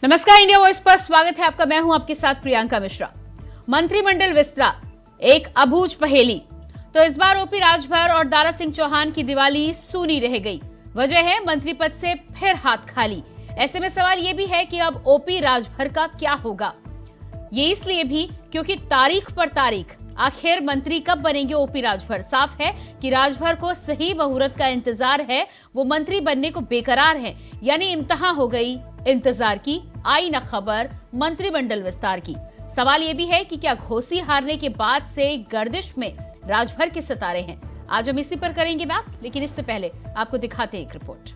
नमस्कार, India voice पर स्वागत है आपका। मैं हूं आपके साथ प्रियंका मिश्रा। मंत्रिमंडल विस्तार एक अबूझ पहेली। तो इस बार ओपी राजभर और दारा सिंह चौहान की दिवाली सूनी रह गई। वजह है मंत्री पद से फिर हाथ खाली। ऐसे में सवाल यह भी है कि अब ओपी राजभर का क्या होगा। ये इसलिए भी क्योंकि तारीख पर तारीख, आखिर मंत्री कब बनेंगे ओपी राजभर। साफ है कि राजभर को सही मुहूर्त का इंतजार है, वो मंत्री बनने को बेकरार हैं। यानी इम्तिहान हो गई इंतजार की, आई न खबर मंत्रिमंडल विस्तार की। सवाल यह भी है कि क्या घोसी हारने के बाद से गर्दिश में राजभर के सितारे हैं। आज हम इसी पर करेंगे बात, लेकिन इससे पहले आपको दिखाते हैं एक रिपोर्ट।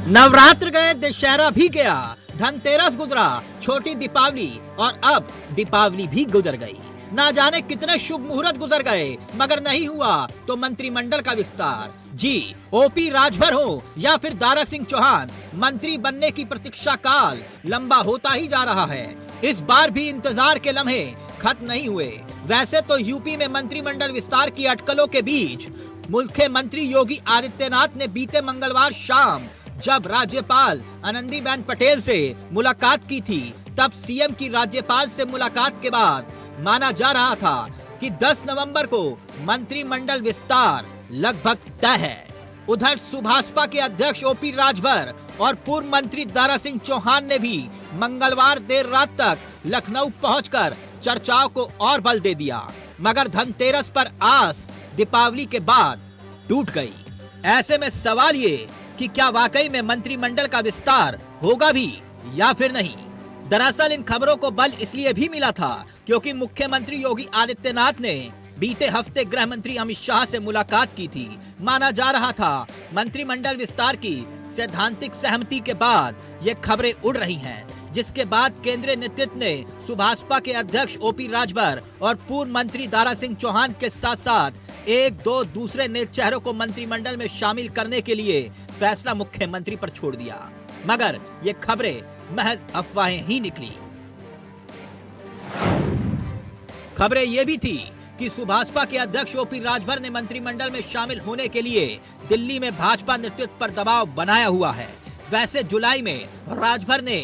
नवरात्र गए, दशहरा भी गया, धनतेरस गुजरा, छोटी दीपावली और अब दीपावली भी गुजर गई। ना जाने कितने शुभ मुहूर्त गुजर गए, मगर नहीं हुआ तो मंत्रिमंडल का विस्तार। जी, ओपी राजभर हो या फिर दारा सिंह चौहान, मंत्री बनने की प्रतीक्षा काल लंबा होता ही जा रहा है। इस बार भी इंतजार के लम्हे खत्म नहीं हुए। वैसे तो यूपी में मंत्रिमंडल विस्तार की अटकलों के बीच मुख्यमंत्री योगी आदित्यनाथ ने बीते मंगलवार शाम जब राज्यपाल आनंदीबेन पटेल से मुलाकात की थी, तब सीएम की राज्यपाल से मुलाकात के बाद माना जा रहा था कि 10 नवंबर को मंत्रिमंडल विस्तार लगभग तय है। उधर सुभाषपा के अध्यक्ष ओपी राजभर और पूर्व मंत्री दारा सिंह चौहान ने भी मंगलवार देर रात तक लखनऊ पहुंचकर चर्चाओं को और बल दे दिया, मगर धनतेरस पर आस दीपावली के बाद टूट गई। ऐसे में सवाल ये कि क्या वाकई में मंत्रिमंडल का विस्तार होगा भी या फिर नहीं। दरअसल इन खबरों को बल इसलिए भी मिला था क्योंकि मुख्यमंत्री योगी आदित्यनाथ ने बीते हफ्ते गृह मंत्री अमित शाह से मुलाकात की थी। माना जा रहा था मंत्रिमंडल विस्तार की सैद्धांतिक सहमति के बाद ये खबरें उड़ रही हैं, जिसके बाद केंद्रीय नेतृत्व ने सुभाषपा के अध्यक्ष ओपी राजभर और पूर्व मंत्री दारा सिंह चौहान के साथ साथ एक दो दूसरे नए चेहरों को मंत्रिमंडल में शामिल करने के लिए फैसला मुख्यमंत्री पर छोड़ दिया। मगर ये खबरें महज अफवाहें ही निकली। खबरें ये भी थी कि सुभाषपा के अध्यक्ष ओपी राजभर ने मंत्रिमंडल में शामिल होने के लिए दिल्ली में भाजपा नेतृत्व पर दबाव बनाया हुआ है। वैसे जुलाई में राजभर ने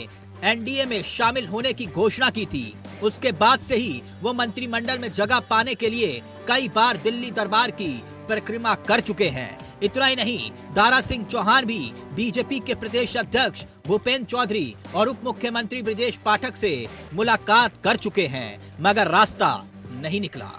एनडीए में शामिल होने की घोषणा की थी। उसके बाद से ही वो मंत्रिमंडल में जगह पाने के लिए कई बार दिल्ली दरबार की परिक्रमा कर चुके हैं। इतना ही नहीं, दारा सिंह चौहान भी बीजेपी के प्रदेश अध्यक्ष भूपेंद्र चौधरी और उप मुख्यमंत्री ब्रजेश पाठक से मुलाकात कर चुके हैं, मगर रास्ता नहीं निकला।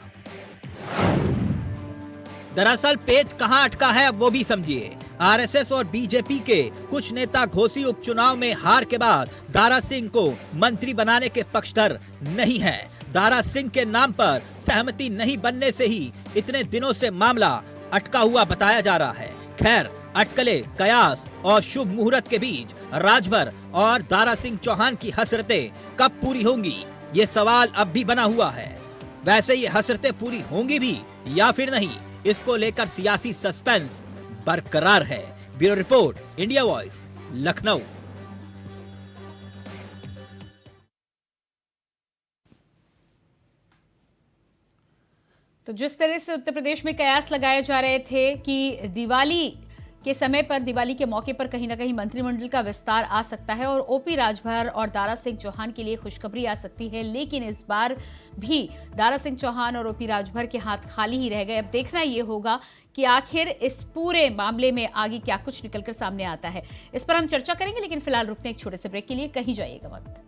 दरअसल पेच कहां अटका है वो भी समझिए। आरएसएस और बीजेपी के कुछ नेता घोसी उपचुनाव में हार के बाद दारा सिंह को मंत्री बनाने के पक्षधर नहीं है। दारा सिंह के नाम पर सहमति नहीं बनने से ही इतने दिनों से मामला अटका हुआ बताया जा रहा है। खैर, अटकले, कयास और शुभ मुहूर्त के बीच राजभर और दारा सिंह चौहान की हसरतें कब पूरी होंगी, ये सवाल अब भी बना हुआ है। वैसे ये हसरतें पूरी होंगी भी या फिर नहीं, इसको लेकर सियासी सस्पेंस बरकरार है। Bureau report, India voice, Lucknow. तो जिस तरह से उत्तर प्रदेश में कयास लगाए जा रहे थे कि दिवाली के समय पर, दिवाली के मौके पर कहीं ना कहीं मंत्रिमंडल का विस्तार आ सकता है और ओपी राजभर और दारा सिंह चौहान के लिए खुशखबरी आ सकती है, लेकिन इस बार भी दारा सिंह चौहान और ओपी राजभर के हाथ खाली ही रह गए। अब देखना ये होगा कि आखिर इस पूरे मामले में आगे क्या कुछ निकलकर सामने आता है। इस पर हम चर्चा करेंगे, लेकिन फिलहाल रुकते हैं एक छोटे से ब्रेक के लिए। कहीं जाइएगा मत।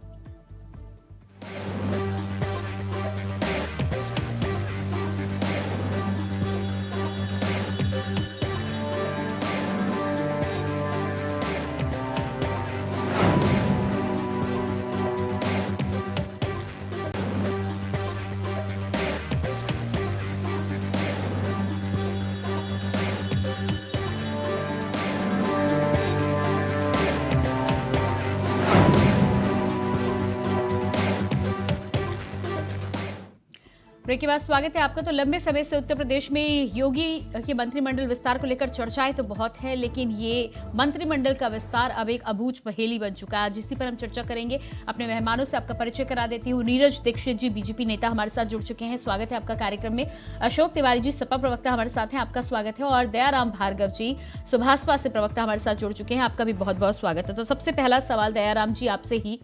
ब्रेक के बाद स्वागत है आपका। तो लंबे समय से उत्तर प्रदेश में योगी के मंत्रिमंडल विस्तार को लेकर चर्चाएं तो बहुत है, लेकिन ये मंत्रिमंडल का विस्तार अब एक अबूझ पहेली बन चुका है। आज इसी पर हम चर्चा करेंगे। अपने मेहमानों से आपका परिचय करा देती हूँ। नीरज दीक्षित जी बीजेपी नेता हमारे साथ जुड़ चुके हैं, स्वागत है आपका कार्यक्रम में। अशोक तिवारी जी सपा प्रवक्ता हमारे साथ हैं, आपका स्वागत है। और दयाराम भार्गव जी सुभाषपा से प्रवक्ता हमारे साथ जुड़ चुके हैं, आपका भी बहुत बहुत स्वागत है। तो सबसे पहला सवाल दयाराम जी आपसे ही,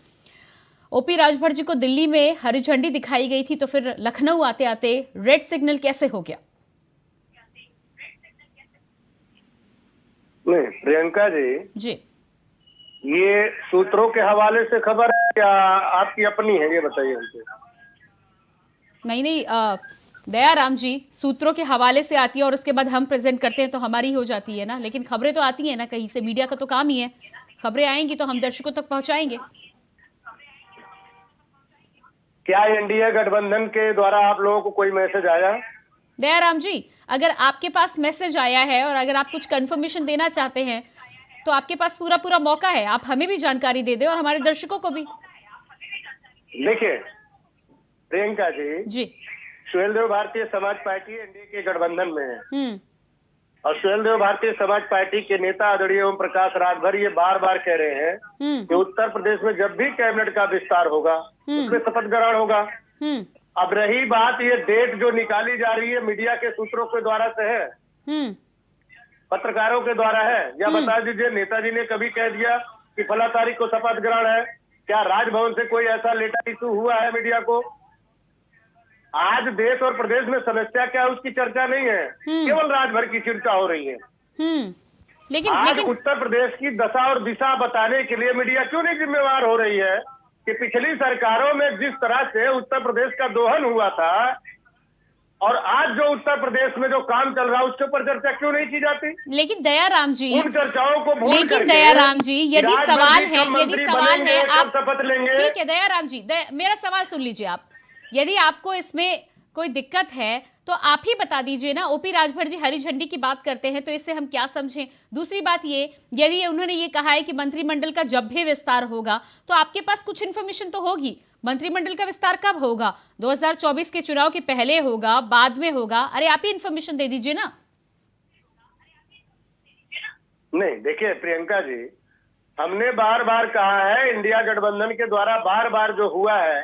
ओपी राजभर जी को दिल्ली में हरी झंडी दिखाई गई थी, तो फिर लखनऊ आते आते रेड सिग्नल कैसे हो गया? नहीं प्रियंका जी, ये सूत्रों के हवाले से खबर है या आपकी अपनी है, ये बताइए हमसे। नहीं, दयाराम जी सूत्रों के हवाले से आती है और उसके बाद हम प्रेजेंट करते हैं तो हमारी हो जाती है ना, लेकिन खबरें तो आती है ना कहीं से। मीडिया का तो काम ही है, खबरें आएंगी तो हम दर्शकों तक पहुंचाएंगे। क्या एनडीए गठबंधन के द्वारा आप लोगों को कोई मैसेज आया? दयाराम जी, अगर आपके पास मैसेज आया है और अगर आप कुछ कंफर्मेशन देना चाहते हैं तो आपके पास पूरा मौका है, आप हमें भी जानकारी दे दें और हमारे दर्शकों को भी। देखिए प्रियंका जी, सुहेलदेव भारतीय समाज पार्टी एनडीए के गठबंधन में है और सुहेलदेव भारतीय समाज पार्टी के नेता आदरणीय ओम प्रकाश राजभर ये बार बार कह रहे हैं कि उत्तर प्रदेश में जब भी कैबिनेट का विस्तार होगा उसमें शपथ ग्रहण होगा। अब रही बात ये डेट जो निकाली जा रही है मीडिया के सूत्रों के द्वारा से है, पत्रकारों के द्वारा है, या बता दीजिए नेताजी ने कभी कह दिया कि फला तारीख को शपथ ग्रहण है? क्या राजभवन से कोई ऐसा लेटर इशू हुआ है मीडिया को? आज देश और प्रदेश में समस्या क्या है उसकी चर्चा नहीं है, केवल राजभर की चर्चा हो रही है। लेकिन उत्तर प्रदेश की दशा और दिशा बताने के लिए मीडिया क्यों नहीं जिम्मेवार हो रही है कि पिछली सरकारों में जिस तरह से उत्तर प्रदेश का दोहन हुआ था और आज जो उत्तर प्रदेश में जो काम चल रहा है उसके ऊपर चर्चा क्यों नहीं की जाती? लेकिन दयाराम जी, उन चर्चाओं को भूल करके, लेकिन दयाराम जी यदि सवाल है आप शपथ लेंगे। ठीक है दयाराम जी, मेरा सवाल सुन लीजिए आप। यदि आपको इसमें कोई दिक्कत है तो आप ही बता दीजिए ना। ओपी राजभर जी हरी झंडी की बात करते हैं तो इससे हम क्या समझें? दूसरी बात ये, यदि उन्होंने ये कहा है कि मंत्रिमंडल का जब भी विस्तार होगा तो आपके पास कुछ इन्फॉर्मेशन तो होगी। मंत्रिमंडल का विस्तार कब होगा? 2024 के चुनाव के पहले होगा, बाद में होगा? अरे आप ही इन्फॉर्मेशन दे दीजिए ना। नहीं देखिए प्रियंका जी, हमने बार बार कहा है, इंडिया गठबंधन के द्वारा बार बार जो हुआ है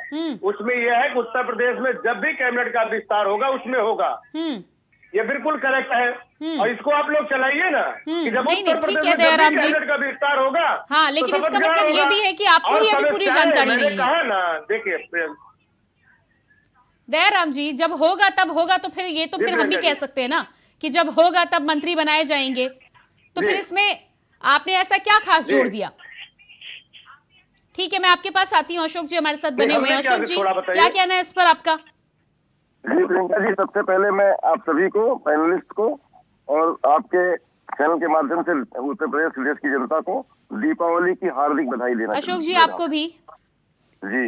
उसमें यह है कि उत्तर प्रदेश में जब भी कैबिनेट का विस्तार होगा उसमें होगा। ये बिल्कुल करेक्ट है और इसको आप लोग चलाइए ना कि जब उत्तर प्रदेश में कैबिनेट का विस्तार होगा। हाँ, लेकिन इसका मतलब ये भी है कि आपको ही अभी पूरी जानकारी नहीं है। कहा ना, देखिए दयाराम जी, जब होगा तब होगा तो फिर ये तो फिर हम भी कह सकते हैं ना कि जब होगा तब मंत्री बनाए जाएंगे, तो फिर इसमें आपने ऐसा क्या खास जोड़ दिया? ठीक है, मैं आपके पास आती हूँ। अशोक जी हमारे साथ बने हुए हैं। अशोक जी क्या कहना है इस पर आपका? जी प्रियंका जी, सबसे पहले मैं आप सभी को, पैनलिस्ट को और आपके चैनल के माध्यम से उत्तर प्रदेश देश की जनता को दीपावली की हार्दिक बधाई देना। अशोक जी आपको भी जी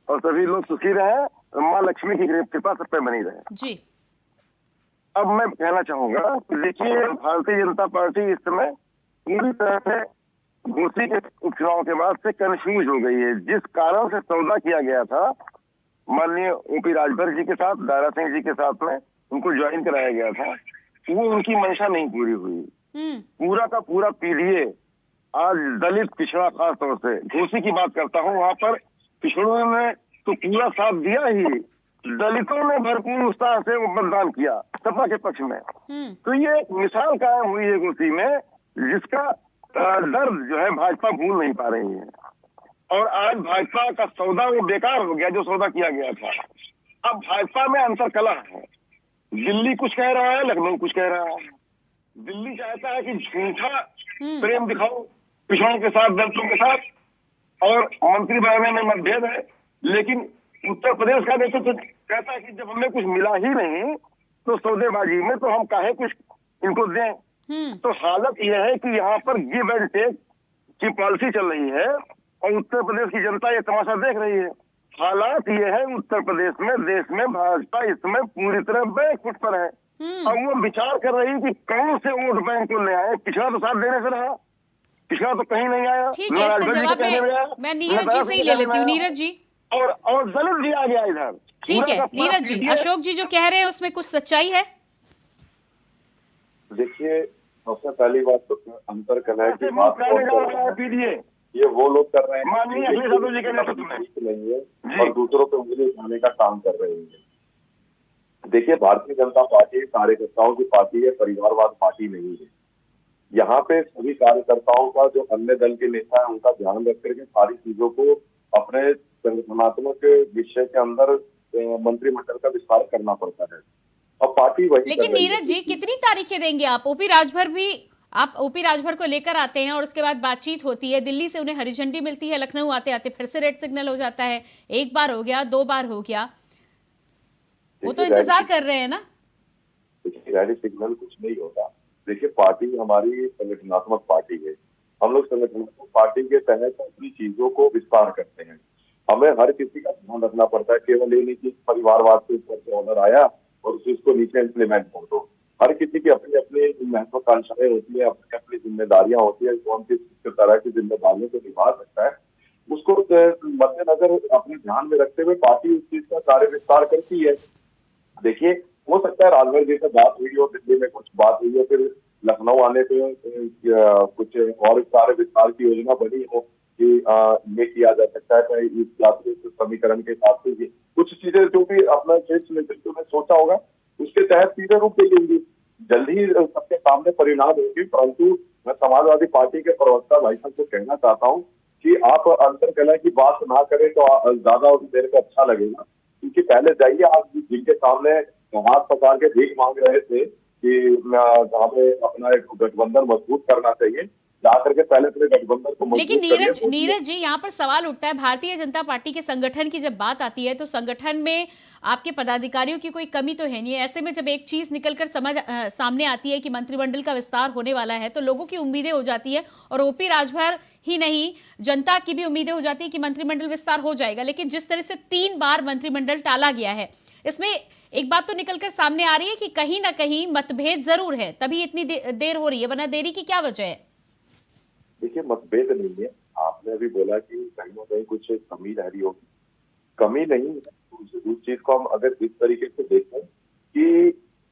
और सभी लोग सुखी रहे, माँ लक्ष्मी की कृपा सब पे बनी रहे जी। अब मैं कहना चाहूंगा कि देखिए, भारतीय जनता पार्टी इस समय पूरी तरह से घोसी के उपचुनाव के बाद से कंफ्यूज हो गई है। जिस कारण से सौदा किया गया था माननीय ओपी राजभर जी के साथ, दारा सिंह जी के साथ में उनको ज्वाइन कराया गया था, वो उनकी मंशा नहीं पूरी हुई। पूरा का पूरा पीडीए आज दलित पिछड़ा, खास तौर से घोसी की बात करता हूँ, वहां पर पिछड़ों ने तो पूरा साथ दिया ही, दलितों ने भरपूर उत्साह से मतदान किया सपा के पक्ष में। तो ये एक मिसाल कायम हुई है घोसी में, जिसका दर्द जो है भाजपा भूल नहीं पा रही है। और आज भाजपा का सौदा वो बेकार हो गया जो सौदा किया गया था। अब भाजपा में अंतर कला है, दिल्ली कुछ कह रहा है, लखनऊ कुछ कह रहा है। दिल्ली चाहता है कि झूठा प्रेम दिखाओ पिछड़ों के साथ, दलितों के साथ, और मंत्री बनाने में मतभेद है। लेकिन उत्तर प्रदेश का नेतृत्व कहता है कि जब हमें कुछ मिला ही नहीं तो सौदेबाजी में तो हम काहे कुछ इनको दें। तो हालत यह है कि यहाँ पर गिव एंड टेक की पॉलिसी चल रही है और उत्तर प्रदेश की जनता ये तमाशा देख रही है। हालात ये है उत्तर प्रदेश में, देश में भाजपा इस समय पूरी तरह बैकफुट पर है और वो विचार कर रही है कि कौन से वोट बैंक को ले आए। पिछड़ा तो साथ देने से रहा, पिछड़ा तो कहीं नहीं आया। ठीक है, इसका जवाब मैं नीरज जी से ही ले लेती हूँ। नीरज जी और दलित भी आ गया इधर। ठीक है नीरज जी, अशोक जी जो कह रहे हैं उसमें कुछ सच्चाई है? देखिए, सबसे पहली बात तो अंतर कलह की बात ये वो लोग कर रहे हैं माननीय अखिलेश यादव जी के नेतृत्व में नहीं है और दूसरों पे उंगली उठाने का काम कर रहे हैं। देखिए, भारतीय जनता पार्टी कार्यकर्ताओं की पार्टी है, परिवारवाद पार्टी नहीं है। यहाँ पे सभी कार्यकर्ताओं का जो अन्य दल के नेता है उनका ध्यान रख करके सारी चीजों को अपने संगठनात्मक विषय के अंदर मंत्रिमंडल का विस्तार करना पड़ता है। अब पार्टी वही। लेकिन नीरज जी कितनी तारीखें देंगे आप? ओपी राजभर को लेकर आते हैं और उसके बाद बातचीत होती है, दिल्ली से उन्हें हरी झंडी मिलती है, लखनऊ आते आते फिर से रेड सिग्नल हो जाता है। एक बार हो गया, 2 बार हो गया, वो तो इंतजार कर रहे हैं ना। रेड सिग्नल कुछ नहीं होता। देखिए, पार्टी हमारी संगठनात्मक पार्टी है। हम लोग संगठनात्मक पार्टी के तहत अपनी चीजों को विस्तार करते हैं। हमें हर किसी का ध्यान रखना पड़ता है। केवल ये नहीं कि परिवारवाद के ऊपर से ऑर्डर आया और उसको नीचे इम्प्लीमेंट कर दो। हर किसी की अपनी अपनी महत्वाकांक्षाएं होती है, अपनी अपनी जिम्मेदारियां होती है। कौन किस तरह की जिम्मेदारियों को निभा सकता है उसको मद्देनजर अपने ध्यान में रखते हुए पार्टी उस चीज का कार्य विस्तार करती है। देखिए, हो सकता है राजभर जी से बात हुई हो, दिल्ली में कुछ बात हुई हो, फिर लखनऊ आने पे कुछ और कार्य विस्तार की योजना बनी हो कि ये किया जा सकता है। इस यात्री समीकरण के हिसाब से कुछ चीजें जो भी अपना शीर्ष नेतृत्व ने सोचा होगा उसके तहत चीजें रूप देंगी। जल्द ही सबके सामने परिणाम होंगे। परंतु मैं समाजवादी पार्टी के प्रवक्ता भाई साहब को कहना चाहता हूँ कि आप अंतरकलह की बात ना करें तो ज्यादा मेरे को अच्छा लगेगा। क्योंकि पहले जाइए, आप जिनके सामने हाथ पसार के भीख मांग रहे थे कि हमें अपना एक गठबंधन मजबूत करना चाहिए, जाकर के पहले अपने गठबंधन को। लेकिन नीरज जी यहाँ पर सवाल उठता है, भारतीय जनता पार्टी के संगठन की जब बात आती है तो संगठन में आपके पदाधिकारियों की कोई कमी तो है नहीं। ऐसे में जब एक चीज निकलकर सामने आती है कि मंत्रिमंडल का विस्तार होने वाला है तो लोगों की उम्मीदें हो जाती है, और ओपी राजभर ही नहीं जनता की भी उम्मीदें हो जाती है कि मंत्रिमंडल विस्तार हो जाएगा। लेकिन जिस तरह से 3 बार मंत्रिमंडल टाला गया है, इसमें एक बात तो निकलकर सामने आ रही है कि कहीं ना कहीं मतभेद जरूर है, तभी इतनी देर हो रही है, वरना देरी की क्या वजह है? देखिए, मतभेद नहीं है। आपने अभी बोला कि कहीं ना कहीं कुछ कमी रह रही होगी, कमी नहीं है। उस चीज को हम अगर इस तरीके से देखें कि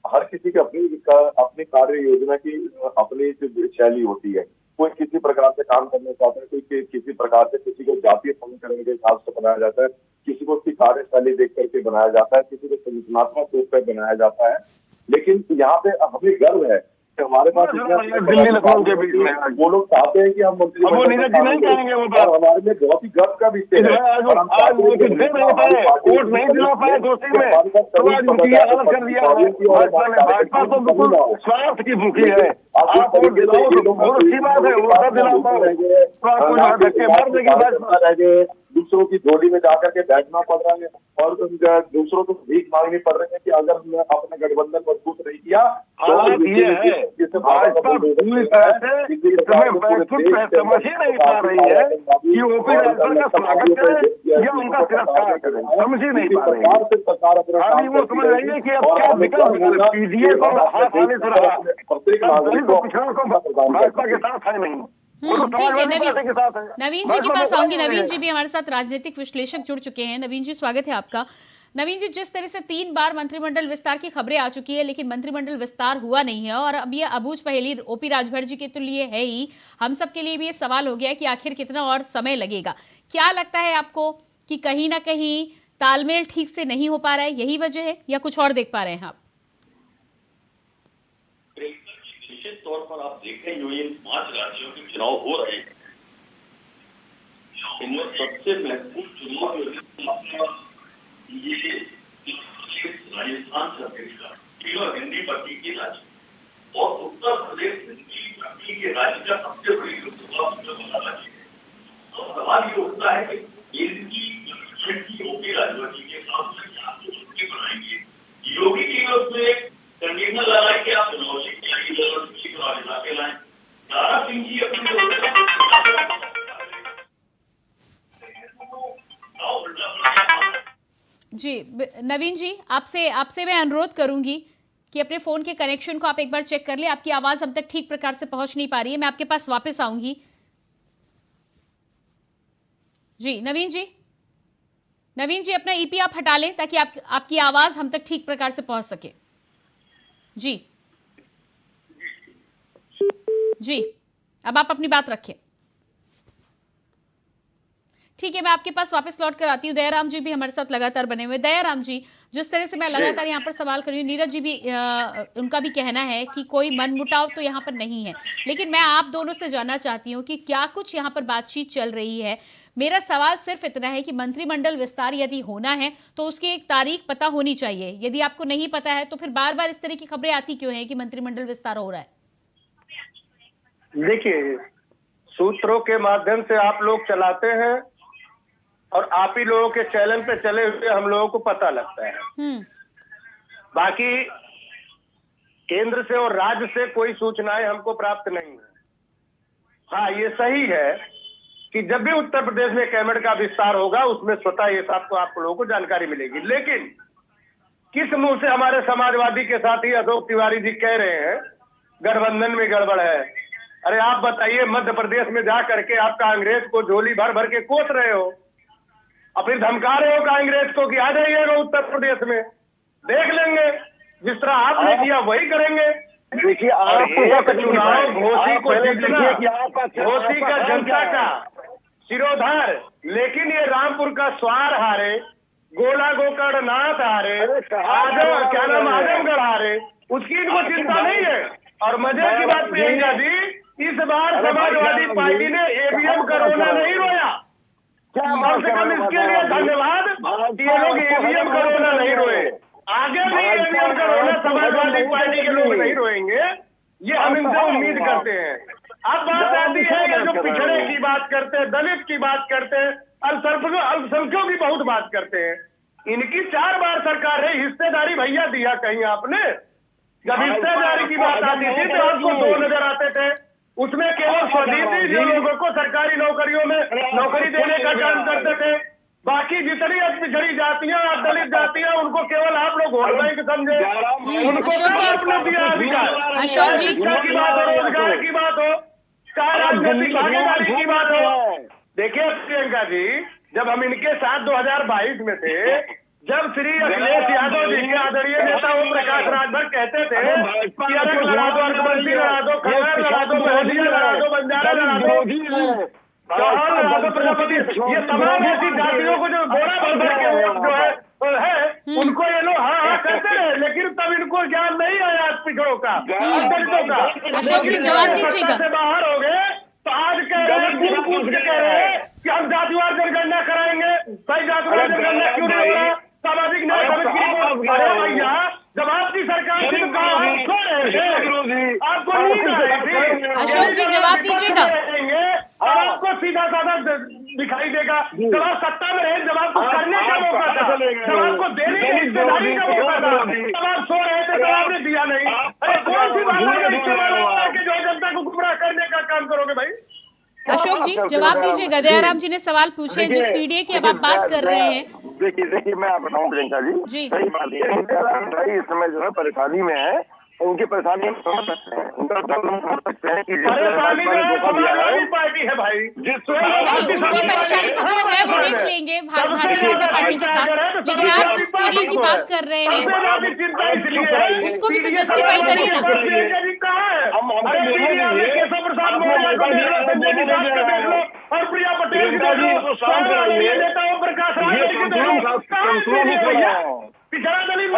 हर किसी की अपनी कार्य योजना की अपनी शैली होती है। कोई किसी प्रकार से काम करना चाहता है, कोई किसी प्रकार से, किसी को जातीय समीकरण के हिसाब से बनाया जाता है, किसी को उसकी कार्यशैली देख करके बनाया जाता है, किसी को संगठनात्मक रूप से बनाया जाता है। लेकिन यहाँ पे हमें गर्व है हमारे पास दिल्ली लखनऊ के बीच में वो लोग चाहते हैं कि हम मंत्रिमंडल नहीं करेंगे वो बात। हमारे लिए बहुत ही गर्व का विषय है। वोट नहीं दिला पाए दोस्ती में कर दिया। स्वार्थ की भूखी है। आप वोट दिलाओ तो बहुत अच्छी बात है, वो सब दिला पाओ। दूसरों की झोली में जाकर के बैठना पड़ रहा है और दूसरों को भीख मांगनी पड़ रही है कि अगर हमने अपने गठबंधन मजबूत नहीं किया तो ये है भाजपा पूरी तरह से समझ ही नहीं पा रही है कि ओपी राजभर का स्वागत करे या उनका तिरस्कार करे, समझ ही नहीं पा रही है। अभी वो समझ रही है कि अब क्या विकल्प पीडीए को हाथ आने से रहा, पिछड़ा को भाजपा के साथ है नहीं। ठीक है, नवीन जी के पास आऊंगी। नवीन जी भी हमारे साथ राजनीतिक विश्लेषक जुड़ चुके हैं। नवीन जी, स्वागत है आपका। नवीन जी, जिस तरह से 3 बार मंत्रिमंडल विस्तार की खबरें आ चुकी है लेकिन मंत्रिमंडल विस्तार हुआ नहीं है, और अब ये अबूझ पहेली ओपी राजभर जी के तो लिए है ही, हम सब के लिए भी ये सवाल हो गया कि आखिर कितना और समय लगेगा। क्या लगता है आपको कि कहीं ना कहीं तालमेल ठीक से नहीं हो पा रहा है, यही वजह है, या कुछ और देख पा रहे हैं आप? निश्चित तौर पर आप देखें जो इन 5 राज्यों के चुनाव हो रहे हैं, इनमें सबसे महत्वपूर्ण चुनाव ये राजस्थान छत्तीसगढ़ का तीनों हिंदी पट्टी के राज्य और उत्तर प्रदेश हिंदी पट्टी के राज्य का सबसे बड़ी लोकसभा बना राज्य है। तो सवाल ये उठता है कि इनकी ओपी राजभर जी के साथ बनाएंगे। योगी जी ने उसमें कंडीशन लगाई कि आप चुनाव के लाए। दारा सिंह जी अपने जी नवीन जी, आपसे मैं अनुरोध करूंगी कि अपने फोन के कनेक्शन को आप एक बार चेक कर ले। आपकी आवाज अब तक ठीक प्रकार से पहुंच नहीं पा रही है। मैं आपके पास वापस आऊंगी। जी नवीन जी, नवीन जी अपना ईपी आप हटा लें ताकि आपकी आवाज हम तक ठीक प्रकार से पहुंच सके। जी अब आप अपनी बात रखें। ठीक है, मैं आपके पास वापस लौट कर आती हूँ। दयाराम जी भी हमारे साथ लगातार बने हुए। दयाराम जी, जिस तरह से मैं लगातार यहाँ पर सवाल कर रही हूँ, नीरज जी भी उनका भी कहना है कि कोई मनमुटाव तो यहाँ पर नहीं है, लेकिन मैं आप दोनों से जानना चाहती हूँ कि क्या कुछ यहाँ पर बातचीत चल रही है। मेरा सवाल सिर्फ इतना है कि मंत्रिमंडल विस्तार यदि होना है तो उसकी एक तारीख पता होनी चाहिए। यदि आपको नहीं पता है तो फिर बार बार इस तरह की खबरें आती क्यों है कि मंत्रिमंडल विस्तार हो रहा है? देखिए, सूत्रों के माध्यम से आप लोग चलाते हैं और आप ही लोगों के चैनल पे चले हुए हम लोगों को पता लगता है। बाकी केंद्र से और राज्य से कोई सूचनाएं हमको प्राप्त नहीं है। हाँ, ये सही है कि जब भी उत्तर प्रदेश में कैबिनेट का विस्तार होगा उसमें स्वतः ये सबको आप लोगों को जानकारी मिलेगी। लेकिन किस मुंह से हमारे समाजवादी के साथी अशोक तिवारी जी कह रहे हैं गठबंधन में गड़बड़ है? अरे आप बताइए, मध्य प्रदेश में जा करके आप कांग्रेस को झोली भर भर के कोस रहे हो और फिर धमका रहे हो कांग्रेस को कि आ जाइएगा उत्तर प्रदेश में, देख लेंगे, जिस तरह आपने किया वही करेंगे। देखिए, आप चुनाव घोषी को घोषी का जनता का सिरोधार, लेकिन ये रामपुर का स्वार हारे, गोला गोकर्णनाथ हारे, क्या नाम आजमगढ़ हारे, उसकी इनको चिंता नहीं है। और मजे की बात प्रियंका जी, इस बार समाजवादी पार्टी ने ईवीएम कोरोना नहीं रोया। कम से कम इसके लिए धन्यवाद कि ये लोग ईवीएम कोरोना नहीं रोए। आगे भी ईवीएम कोरोना समाजवादी पार्टी के लोग नहीं रोएंगे, ये हम इनसे उम्मीद करते हैं। अब बात आती है ये जो पिछड़े की बात करते हैं, दलित की बात करते हैं, अल्पसंख्यकों की बहुत बात करते हैं। इनकी 4 बार सरकार है, हिस्सेदारी भैया दिया कहीं आपने? जब हिस्सेदारी की बात आती थी तो आपको 2 नजर आते थे, उसमें केवल स्वदेशी जो लोगों को सरकारी नौकरियों में नौकरी देने का काम करते थे। बाकी जितनी पिछड़ी जातियां और दलित जातियां, उनको केवल आप लोग वोट बैंक समझे, उनको आपने दिया अधिकार। अशोक जी की बात हो, रोजगार की बात हो, राजनीतिक भागीदारी की बात हो। देखिए प्रियंका जी, जब हम इनके साथ 2022 में थे, जब श्री अखिलेश यादव जी के आदरणीय नेता ओम प्रकाश राजभर कहते थे कि अरग लड़ा दो, अरकमंडी लड़ा दो, खंडर लड़ा दो, महदिया लड़ा दो, बंजारा लड़ा दो, चौहान लड़ा दो, प्रजापति, ये तमाम ऐसी जातियों को जो बोरा भर भर के वोट जो है उनको ये लोग हाँ हाँ करते रहे, लेकिन तब इनको ज्ञान नहीं आया पिछड़ों का, दलितों का। अशोक जी जवाब दीजिएगा। से बाहर हो गए तो आज कह रहे हैं, पूछ के कह रहे हैं कि हम जातिवार जनगणना कराएंगे। सही जातिवार जनगणना क्यों नहीं हो रहा? सामाजिक न्याय समिति की रिपोर्ट। अरे भैया, जब आपकी सरकार थी तो कहा आप सो रहे थे, आपको नींद आ रही थी। अशोक जी जवाब दीजिएगा। आपको सीधा साधा दिखाई देगा। जब आप सत्ता में रहे, जब आपको करने का मौका था, जब आपको देने की हिस्सेदारी का मौका था, तब आप सो रहे थे, तब आपने दिया नहीं। अरे कौन सी बात है जो जनता को गुमराह करने का काम करोगे भाई? अशोक जी जवाब दीजिएगा। दयाराम जी ने सवाल पूछे जिस पीढ़ी की अब आप बात कर रहे हैं। देखिए मैं आप बताऊँ प्रियंका जी, सही बात है, इस समय जो है परेशानी में है, उनकी परेशानी उनका पार्टी है भाई, उनकी परेशानी तो जो है वो देख लेंगे भारतीय जनता पार्टी के साथ, लेकिन आप जिस पीढ़ी की बात कर रहे हैं उसको भी तो जस्टिफाई करिए ना। और प्रिया पटेल पिछड़ा दलित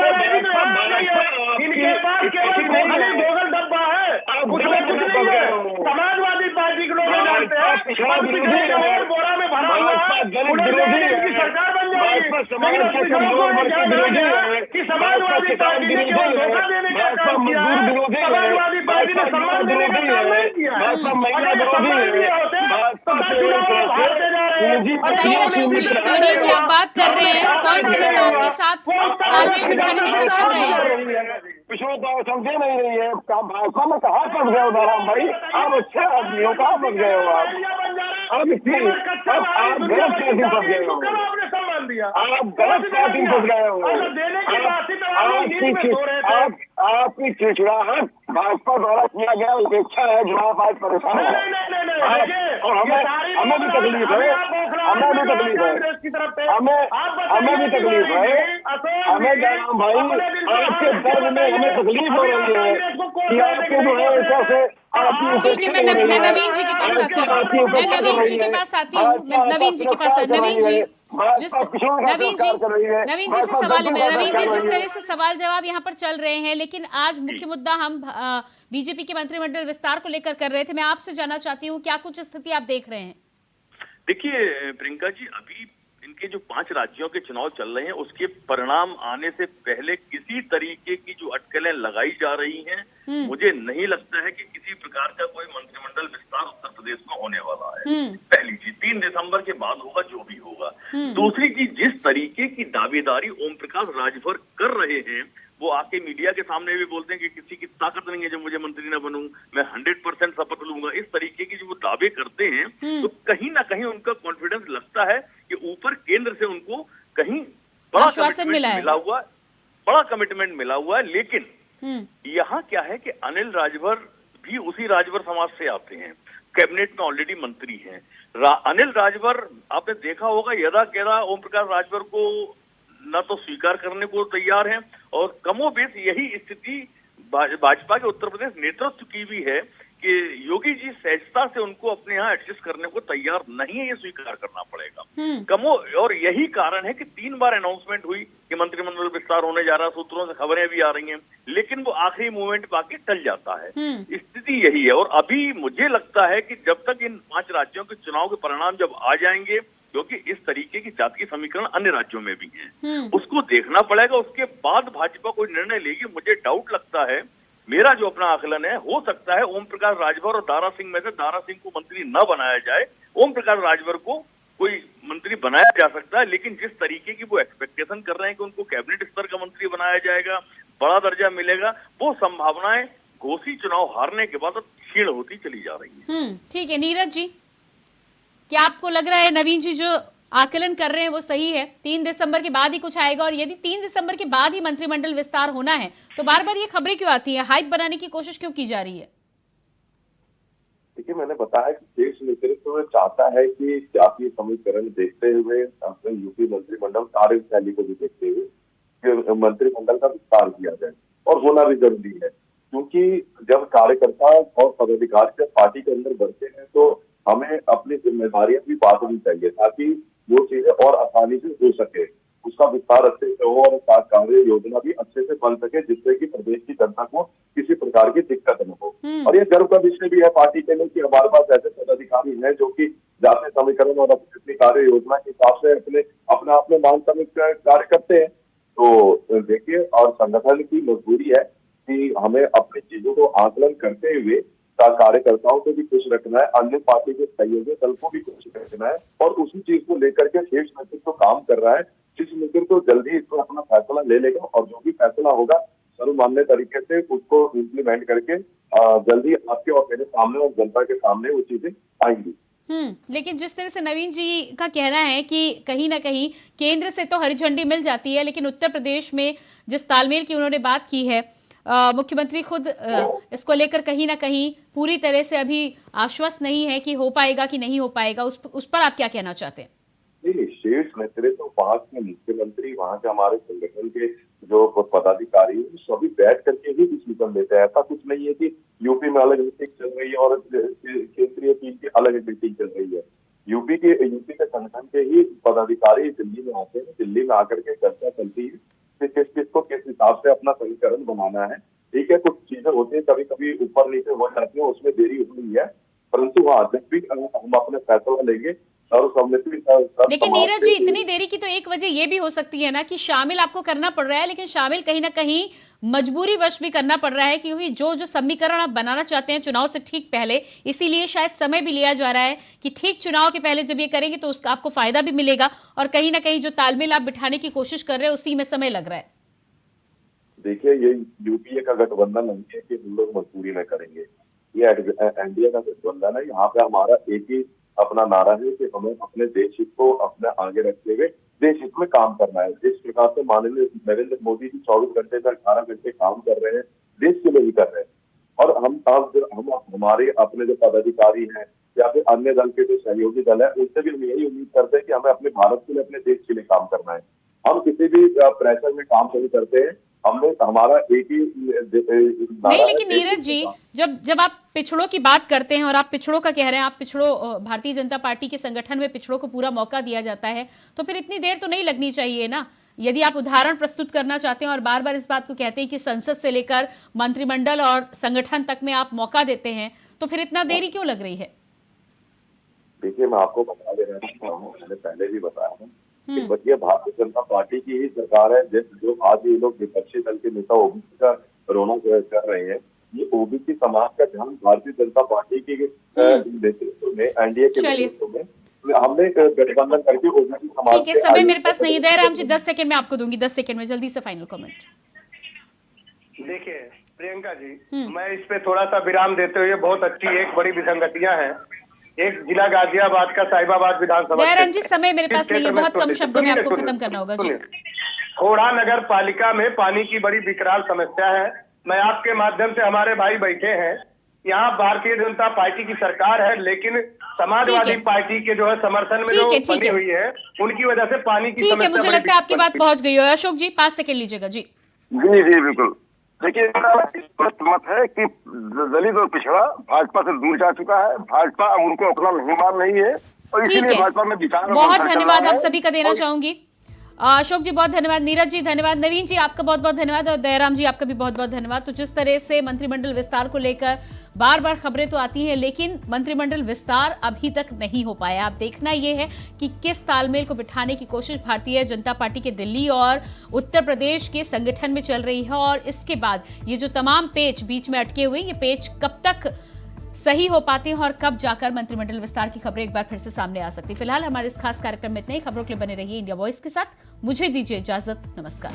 इनके पास केवल गोगल डब्बा है, उसमें कुछ नहीं है। समाजवादी पार्टी के लोग जानते हैं बोरा में भरा हुआ है, सरकार बन जाएगी। कि समाजवादी पार्टी ने केवल धोखा देने का काम किया है, समाजवादी पार्टी ने सम्मान देने का काम नहीं किया है। सम्मान दिए होते तो हारते जा रहे हैं। बताइए अशोक जी, पीढ़ी की आप बात कर रहे हैं, कौन से नेता आपके साथ तालमेल बिठाने में सक्षम रहे हैं? पिछड़ों को समझे नहीं रही है, भाजपा में कहाँ फंस गए हो नारायण भाई? आप अच्छे आदमी हो, कहाँ फंस गए हो आप गलत पार्टी फंस गए हो, आप गलत पार्टी फंस गए हो। आपकी चिड़चिड़ाहट भाजपा द्वारा किया गया उपेक्षा है जो आप आज परेशान हैं। और हमें भी तकलीफ है, हमें भी तकलीफ है, हमें भी तकलीफ है, हमें जयराम भाई आपके दर्द में हमें तकलीफ हो रही है कि आपके जो है ऐसा से ठीक है, मैं नवीन जी के पास आती हूँ, मैं नवीन जी के पास आती हूँ, मैं नवीन जी के पास, नवीन जी से सवाल है मेरा। नवीन जी, जिस तरह से सवाल जवाब यहाँ पर चल रहे हैं, लेकिन आज मुख्य मुद्दा हम बीजेपी के मंत्रिमंडल विस्तार को लेकर कर रहे थे। मैं आपसे जानना चाहती हूँ क्या कुछ स्थिति आप देख रहे हैं? देखिए प्रियंका जी, अभी इनके जो 5 राज्यों के चुनाव चल रहे हैं उसके परिणाम आने से पहले किसी तरीके की जो अटकलें लगाई जा रही हैं, मुझे नहीं लगता है कि किसी प्रकार का कोई मंत्रिमंडल विस्तार उत्तर प्रदेश में होने वाला है। पहली चीज, 3 दिसंबर के बाद होगा जो भी होगा। दूसरी चीज, जिस तरीके की दावेदारी ओम प्रकाश राजभर कर रहे हैं, वो आके मीडिया के सामने भी बोलते हैं कि किसी की ताकत नहीं है जो मुझे मंत्री न बनूं, मैं 100% शपथ लूंगा। इस तरीके की जो वो दावे करते हैं तो कहीं ना कहीं उनका कॉन्फिडेंस लगता है कि ऊपर केंद्र से उनको कहीं बड़ा कमिटमेंट मिला हुआ है। लेकिन यहाँ क्या है कि अनिल राजभर भी उसी राजभर समाज से आते हैं, कैबिनेट में ऑलरेडी मंत्री हैं। अनिल राजभर आपने देखा होगा यदा केदा ओम प्रकाश राजभर को न तो स्वीकार करने को तैयार हैं, और कमोबेश यही स्थिति भाजपा के उत्तर प्रदेश नेतृत्व की भी है कि योगी जी सहजता से उनको अपने यहाँ एडजस्ट करने को तैयार नहीं है, ये स्वीकार करना पड़ेगा। और यही कारण है कि 3 बार अनाउंसमेंट हुई कि मंत्रिमंडल विस्तार होने जा रहा है, सूत्रों से खबरें भी आ रही हैं, लेकिन वो आखिरी मूवमेंट बाकी टल जाता है। स्थिति यही है। और अभी मुझे लगता है कि जब तक इन 5 राज्यों के चुनाव के परिणाम जब आ जाएंगे, क्योंकि इस तरीके की जातीय समीकरण अन्य राज्यों में भी हैं, उसको देखना पड़ेगा। उसके बाद भाजपा कोई निर्णय लेगी। मुझे डाउट लगता है, मेरा जो अपना आकलन है, हो सकता है ओम प्रकाश राजभर और दारा सिंह में से दारा सिंह को मंत्री न बनाया जाए, ओम प्रकाश राजभर को कोई मंत्री बनाया जा सकता है। लेकिन जिस तरीके की वो एक्सपेक्टेशन कर रहे हैं कि उनको कैबिनेट स्तर का मंत्री बनाया जाएगा, बड़ा दर्जा मिलेगा, वो संभावनाएं घोषी चुनाव हारने के बाद क्षीण होती चली जा रही है। ठीक है, नीरज जी, क्या आपको लग रहा है नवीन जी जो आकलन कर रहे हैं वो सही है? 3 दिसंबर के बाद ही कुछ आएगा, और यदि 3 दिसंबर के बाद ही मंत्रिमंडल विस्तार होना है तो बार बार ये खबरें क्यों आती है, हाइप बनाने की कोशिश क्यों की जा रही है? देखिए, मैंने बताया कि देश नेतृत्व चाहता है कि जातीय समीकरण देखते हुए, अपने यूपी मंत्रिमंडल कार्यशैली को भी देखते हुए मंत्रिमंडल का विस्तार किया जाए, और होना भी जरूरी है। क्योंकि जब कार्यकर्ता और पदाधिकारी जब पार्टी के अंदर बढ़ते हैं तो हमें अपनी जिम्मेदारियां भी बांटनी चाहिए, ताकि वो चीजें और आसानी से हो सके, उसका विस्तार अच्छे से हो और कार्य योजना भी अच्छे से बन सके, जिससे कि प्रदेश की जनता को किसी प्रकार की दिक्कत न हो। और ये गर्व का विषय भी है पार्टी के लिए कि हमारे पास ऐसे पदाधिकारी हैं जो कि जातीय समीकरण और अपनी कार्य योजना के हिसाब से अपने आप में मान समित कार्य करते हैं। तो देखिए, और संगठन की मजबूरी है कि हमें अपनी चीजों को आकलन करते हुए कार्यकर्ताओं को भी खुश रखना है, अन्य पार्टी के सहयोगी दल को भी खुश रखना है, और उसी चीज को लेकर के शीर्ष नेतृत्व काम कर रहा है। शीर्ष नेतृत्व जल्दी इसको अपना फैसला ले लेगा, और जो भी फैसला होगा सर्वमान्य तरीके से उसको इम्प्लीमेंट करके जल्दी आपके और मेरे सामने और जनता के सामने वो चीजें आएंगी। लेकिन जिस तरह से नवीन जी का कहना है कि कहीं ना कहीं केंद्र से तो हरी झंडी मिल जाती है, लेकिन उत्तर प्रदेश में जिस तालमेल की उन्होंने बात की है, मुख्यमंत्री खुद इसको लेकर कहीं ना कहीं पूरी तरह से अभी आश्वस्त नहीं है कि हो पाएगा कि नहीं हो पाएगा। उस पर आप क्या कहना चाहते हैं? नहीं, शीर्ष नेतृत्व, वहां के मुख्यमंत्री, वहां के हमारे संगठन के जो पदाधिकारी सभी बैठ करके ही डिसीजन लेते हैं। ऐसा कुछ नहीं है कि यूपी में अलग मीटिंग चल रही है और केंद्रीय टीम की अलग मीटिंग चल रही है। यूपी के संगठन के ही पदाधिकारी दिल्ली में आते हैं, दिल्ली में आकर के चर्चा चलती है किस को किस हिसाब से अपना समीकरण बनाना है। ठीक है, कुछ चीजें होती है, कभी कभी ऊपर नीचे हो जाती है, उसमें देरी हो रही है, परंतु हाँ, जब भी हम अपने फैसला लेंगे लेकिन नीरज जी, इतनी देरी की तो एक वजह ये भी हो सकती है ना कि शामिल आपको करना पड़ रहा है, लेकिन शामिल कहीं ना कहीं मजबूरी वश भी करना पड़ रहा है, क्योंकि जो समीकरण आप बनाना चाहते हैं चुनाव से ठीक पहले, इसीलिए शायद समय भी लिया जा रहा है कि ठीक चुनाव के पहले जब ये करेंगे तो उसका आपको फायदा भी मिलेगा, और कहीं ना कहीं जो तालमेल आप बिठाने की कोशिश कर रहे हैं उसी में समय लग रहा है। देखिए, ये यूपीए का गठबंधन नहीं है कि हम लोग मजबूरी में करेंगे, ये एनडीए का गठबंधन है। यहाँ पे हमारा एक ही अपना नारा है कि हमें अपने देश हित को अपने आगे रखते हुए देश हित में काम करना है। जिस प्रकार से माननीय नरेंद्र मोदी जी 24 घंटे से 18 घंटे काम कर रहे हैं, देश के लिए भी कर रहे हैं, हमारे अपने जो पदाधिकारी हैं या फिर अन्य दल के जो सहयोगी दल है, उनसे भी हम यही उम्मीद करते हैं कि हमें अपने भारत के लिए, अपने देश के लिए काम करना है। हम किसी भी प्रेशर में काम नहीं करते हैं। हमने हमारा एक ही नहीं, लेकिन नीरज जी, जब आप पिछड़ों की बात करते हैं और आप पिछड़ों का कह रहे हैं, आप पिछड़ों, भारतीय जनता पार्टी के संगठन में पिछड़ों को पूरा मौका दिया जाता है, तो फिर इतनी देर तो नहीं लगनी चाहिए ना। यदि आप उदाहरण प्रस्तुत करना चाहते हैं और बार बार इस बात को कहते हैं कि संसद से लेकर मंत्रिमंडल और संगठन तक में आप मौका देते हैं, तो फिर इतना देरी क्यों लग रही है? देखिए, मैं आपको बता दे रहा हूँ, मैंने पहले भी बताया हूँ कि ये भारतीय जनता पार्टी की ही सरकार है। जो आज ये लोग विपक्षी दल के नेता ओबीसी का रोना कर रहे हैं, ये ओबीसी समाज का ध्यान भारतीय जनता पार्टी के नेतृत्व में, एनडीए के नेतृत्व में हमने गठबंधन करके ओबीसी समाज। ठीक है, समय मेरे पास नहीं है, दयाराम जी 10 सेकंड में आपको दूंगी, 10 सेकंड में जल्दी से फाइनल कमेंट। देखिए प्रियंका जी, मैं इस पे थोड़ा सा विराम देते हुए, बहुत अच्छी एक बड़ी विसंगतियां हैं। एक जिला गाजियाबाद का साहिबाबाद विधानसभा। दयाराम जी, समय मेरे पास नहीं है, बहुत कम शब्दों में आपको खत्म करना होगा जी। खोड़ा नगर पालिका में पानी की बड़ी विकराल समस्या है। मैं आपके माध्यम से, हमारे भाई बैठे हैं यहाँ, भारतीय जनता पार्टी की सरकार है, लेकिन समाजवादी पार्टी के जो है समर्थन में जो बनी हुई है, उनकी वजह से पानी की समस्या। मुझे लगता है आपकी बात पहुंच गई हो। अशोक जी 5 सेकंड लीजिएगा जी। जी बिल्कुल। देखिए, स्पष्ट मत है कि दलित और पिछड़ा भाजपा से दूर जा चुका है। भाजपा अब उनको अपना मेहमान नहीं है और इसीलिए भाजपा में विचार। बहुत धन्यवाद आप सभी का देना चाहूंगी। अशोक जी बहुत धन्यवाद, नीरज जी धन्यवाद, नवीन जी आपका बहुत बहुत धन्यवाद और दयाराम जी आपका भी बहुत बहुत धन्यवाद। तो जिस तरह से मंत्रिमंडल विस्तार को लेकर बार बार खबरें तो आती हैं, लेकिन मंत्रिमंडल विस्तार अभी तक नहीं हो पाया। अब देखना यह है कि किस तालमेल को बिठाने की कोशिश भारतीय जनता पार्टी के दिल्ली और उत्तर प्रदेश के संगठन में चल रही है, और इसके बाद ये जो तमाम पेच बीच में अटके हुए, ये पेच कब तक सही हो पाते हैं और कब जाकर मंत्रिमंडल विस्तार की खबरें एक बार फिर से सामने आ सकती। फिलहाल हमारे इस खास कार्यक्रम में इतने ही। खबरों के लिए बने रहिए इंडिया वॉइस के साथ। मुझे दीजिए इजाजत, नमस्कार।